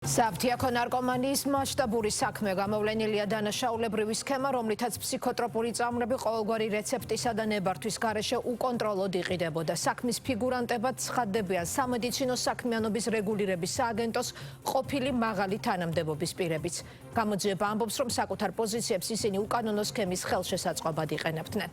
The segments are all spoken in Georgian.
საფთიაქო ნარკომანიის მასშტაბური საქმე გამოვლენილია დანაშაულებრივი სქემა, რომლითაც ფსიქოტროპული წამლები ყოველგვარი რეცეპტისა და ნებართვის გარეშე უკონტროლოდ იყიდებოდა. საქმის ფიგურანტებად ცხადდებიან სამედიცინო საქმიანობის რეგულირების სააგენტოს ყოფილი მაღალი თანამდებობის პირებიც. გამოძიება ამბობს, რომ საკუთარ პოზიციებს ისინი უკანონო სქემის ხელშესაწყობად იყენებდნენ.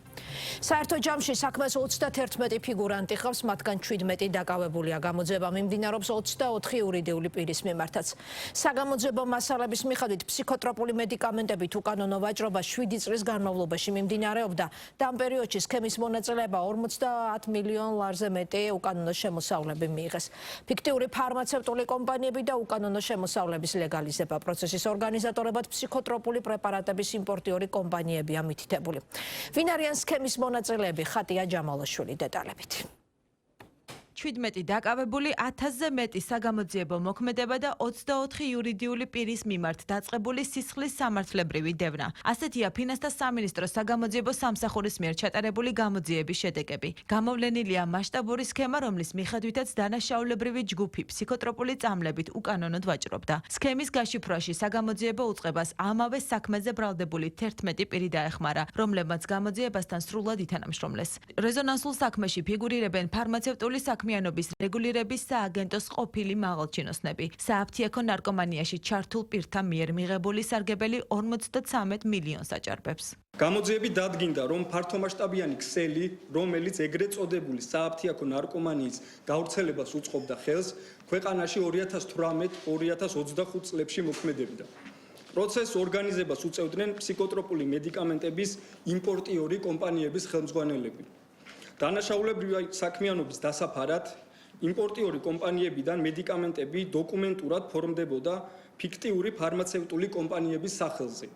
საერთო ჯამში საქმეს 31 ფიგურანტი ყავს, მათგან 17 დაკავებულია. გამოძიება მიმდინარეობს 24 იურიდიული პირის მიმართაც. საგამოძიებო მასალების მიხედვით ფსიქოტროპული მედიკამენტებით უკანონო ვაჭრობა 7 წლის განმავლობაში მიმდინარეობდა და ამ პერიოდში სქემის მონაწილეება 50 მილიონ ლარზე მეტი უკანონო შემოსავლები მიიღეს. ფიქტიური ფარმაცევტული კომპანიები და უკანონო შემოსავლების ლეგალიზება პროცესის ორგანიზატორებად ფსიქოტროპული პრეპარატების იმპორტიორი კომპანიებია მითითებული. ვინ არიან სქემის მონაწილეები? ხატია ჯამალაშვილი დეტალებით. 17 დაკავებული 1000-ზე მეტი საგამოძიებო მოქმედება და 24 იურიდიული პირის მიმართ დაწყებული სისხლის სამართლებრივი დევნა. ასეთია ფინანსთა სამინისტროს საგამოძიებო სამსახურის მიერ ჩატარებული გამოძიების შედეგები. გამოვლენილია მასშტაბური სქემა, რომლის მიხედვითაც დანაშაულებრივი ჯგუფი ფსიქოტროპული წამლებით უკანონოდ ვაჭრობდა. სქემის გაშიფრვაში საგამოძიებო უწყებას ამავე საქმეზე ბრალდებული 11 პირი დაეხმარა, რომლებმაც გამოძიებასთან სრულად ითანამშრომლეს. რეზონანსულ საქმეში ფიგურირებენ ფარმაცევტული საქმიანობის რეგულირების სააგენტოს ყოფილი მაღალჩინოსნები. საფთიაქო ნარკომანიაში ჩართულ პირთა მიერ მიღებული სარგებელი 53 მილიონს აჭარბებს. გამოძიებით დადგინდა, რომ ფართომასშტაბიანი ქსელი, რომელიც ეგრეთ წოდებული საფთიაქო ნარკომანიის გავრცელებას უწყობდა ხელს, ქვეყანაში 2018-2025 წლებში მოქმედებდა. პროცესს ორგანიზებას უწევდნენ ფსიქოტროპული მედიკამენტების იმპორტიორი კომპანიების ხელმძღვანელები. დანაშაულებრივი საქმიანობის დასაფარად იმპორტიორი კომპანიებიდან მედიკამენტები დოკუმენტურად ფორმდებოდა ფიქტიური ფარმაცევტული კომპანიების სახელზე,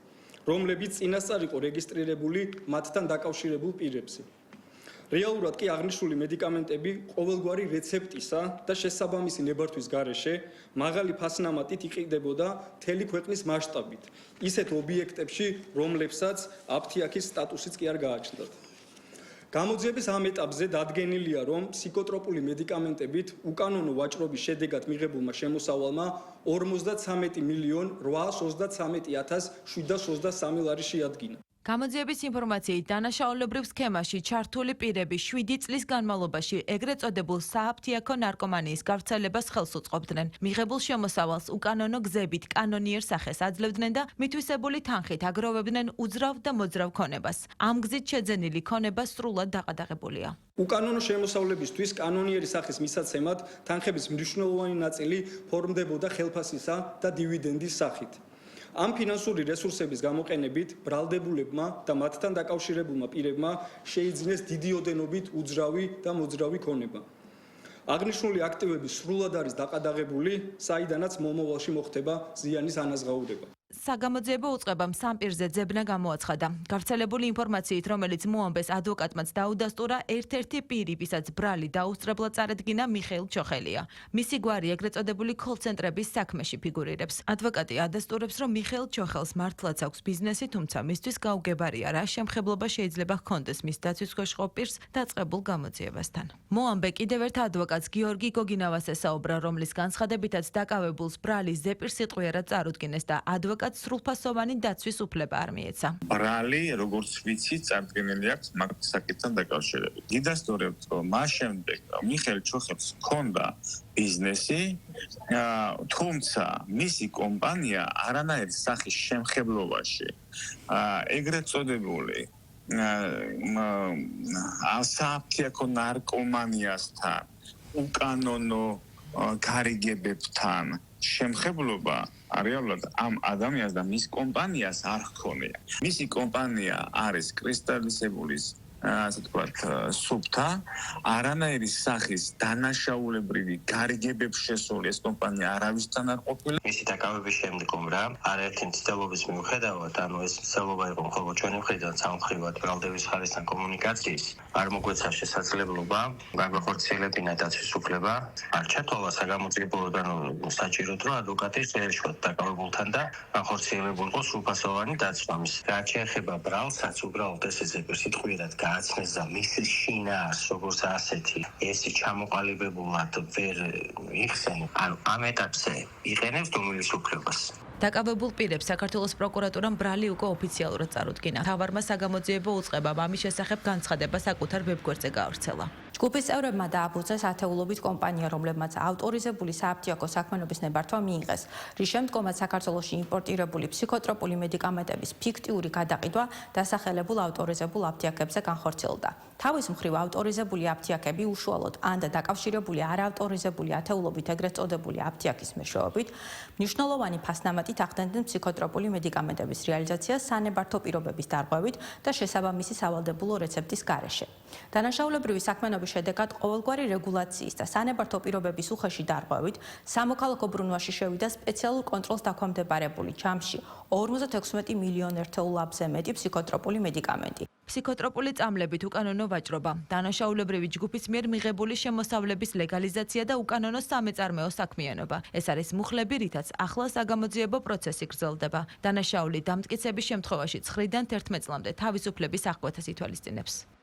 რომლებიც წინასწარ იყო რეგისტრირებული მათთან დაკავშირებულ პირებზე. რეალურად კი აღნიშნული მედიკამენტები ყოველგვარი რეცეპტისა და შესაბამისი ნებართვის გარეშე მაღალი ფასნამატით იყიდებოდა მთელი ქვეყნის მასშტაბით, ისეთ ობიექტებში, რომლებსაც აფთიაქის სტატუსიც კი არ გააჩნდათ. გამოძიების ამ ეტაპზე დადგენილია, რომ ფსიქოტროპული მედიკამენტებით უკანონო ვაჭრობის შედეგად მიღებულმა შემოსავალმა 53 მილიონ 833,723 ლარი შეადგინა. გამოძიების ინფორმაციით დანაშაულებრივ სქემაში ჩართული პირები 7 წლის განმავლობაში ეგრეთ წოდებულ საფთიაქო ნარკომანიის გავრცელებას ხელს უწყობდნენ. მიღებულ შემოსავალს უკანონო გზებით კანონიერ სახეს აძლევდნენ და მითვისებული თანხით აგროვებდნენ უძრავ და მოძრავ ქონებას. ამ გზით შეძენილი ქონება სრულად დაყადაღებულია. უკანონო შემოსავლებისთვის კანონიერი სახის მისაცემად თანხების მნიშვნელოვანი ნაწილი ფორმდებოდა ხელფასისა და დივიდენდის სახით. ამ ფინანსური რესურსების გამოყენებით ბრალდებულებმა და მათთან დაკავშირებულმა პირებმა შეიძინეს დიდი ოდენობით უძრავი და მოძრავი ქონება. აღნიშნული აქტივები სრულად არის დაყადაღებული, საიდანაც მომავალში მოხდება ზიანის ანაზღაურება. საგამოძიებო უწყებამ სამ პირზე ძებნა გამოაცხადა. გავრცელებული ინფორმაციით, რომელიც მოამბეს ადვოკატმაც დაუდასტურა, ერთ-ერთი პირი, ვისაც ბრალი დაუსწრებლად წარედგინა, მიხეილ ჩოხელია. მისი გვარი ეგრეთ წოდებული კოლ-ცენტრების საქმეში ფიგურირებს. ადვოკატი ადასტურებს, რომ მიხეილ ჩოხელს მართლაც აქვს ბიზნესი, თუმცა მისთვის გაუგებარია რა შემხებლობა შეიძლება ჰქონდეს მის დაცვის ქვეშ ყოფ პირს დაწყებულ გამოძიებასთან. მოამბე კიდევ ერთ ადვოკატს გიორგი გოგინავას ესაუბრა, რომლის განცხადებითაც დაკავებულს ბრალი ზეპირსიტყვიერად წარუდგინეს და ადვოკატს სრულფასოვანი დაცვის უფლება არ მიეცა. ბრალი, როგორც ვიცი, წარდგენილი აქვს მაგ საკითხთან დაკავშირებით. გიდასტურებთ, რომ მას შემდეგ მიხეილ ჩოხელს ჰქონდა ბიზნესი, თუმცა მისი კომპანია არანაირი სახის შემხებლობაში ეგრეთ წოდებული საფთიაქო ნარკომანიასთან უკანონო გარიგებებთან შემხებლობა რეალურად ამ ადამიანს და მის კომპანიას არ ჰქონია. მისი კომპანია არის კრისტალისებულის ასე თქვათ სუფთა, არანაირი სახის დანაშაულებრივი გარიგებებს შესული ეს კომპანია არავისთან არ ყოფილა. მისი დაკავების შემდგომ რა, არაერთი მცდელობის მიუხედავად, ანუ ეს მცდელობა იყო მხოლოდ ჩვენი მხრიდან სამხრივად ბრალდების ხარისთან კომუნიკაციის, არ მოგვეცა შესაძლებლობა გაგვეხორციელებინა დაცვის უფლება, არ ჩათვალა საგამოძიებო ორგანო საჭიროდ, რომ ადვოკატი შეერჩათ დაკავებულთან და განხორციელებულიყო სრულფასოვანი დაცვა. რაც შეეხება ბრალსაც, უბრალოდ ესე ზეპირსიტყვიერად გააცნეს და მის შინაარს როგორც ასეთი ეს ჩამოყალიბებულად ვერ იხსენებს. ანუ ამ ეტაპზე იყენებს დუმილის უფლებას. დაკავებულ პირებს საქართველოს პროკურატურამ ბრალი უკვე ოფიციალურად წარუდგინა. თავარმა საგამოძიებო უწყებამ ამის შესახებ განცხადება საკუთარ ვებგვერდზე გაავრცელა. ჯგუფის წევრებმა დააბრძანეს ათეულობით კომპანია, რომლებმაც ავტორიზებული სააფთიაქო საქმიანობის ნებართვა მიიღეს, რის შემდგომაც საქართველოში იმპორტირებული ფსიქოტროპული მედიკამენტების ფიქტიური გადაყიდვა დასახელებულ ავტორიზებულ აფთიაქებზე განხორციელდა. თავის მხრივ ავტორიზებული აფთიაქები უშუალოდ ან დაკავშირებული არაავტორიზებული ათეულობით ეგრეთ წოდებული აფთიაქის მეშვეობით მნიშვნელოვანი ფასნამატით ახდენდნენ ფსიქოტროპული მედიკამენტების რეალიზაციას სანებართო პირობების დარღვევით და შესაბამისი სავალდებულო რეცეპტის გარეშე. დანაშაულებრივი საქმიანობის შედეგად ყოველგვარი რეგულაციის და სანებართო პირობების უხეში დარღვევით სამოქალაქო ბრუნვაში შევიდა სპეციალურ კონტროლს დაქვემდებარებული ჯამში 56 მილიონ ერთეულ აბზე მეტი ფსიქოტროპული მედიკამენტი. ფსიქოტროპული წამლებით უკანონო ვაჭრობა, დანაშაულებრივი ჯგუფის მიერ მიღებული შემოსავლების ლეგალიზაცია და უკანონო სამეწარმეო საქმიანობა. ეს არის მუხლები, რითაც ახლა საგამოძიებო პროცესი გრძელდება. დანაშაული დამტკიცების შემთხვევაში 9-დან 11 წლამდე თავისუფლების აღკვეთას ითვალისწინებს.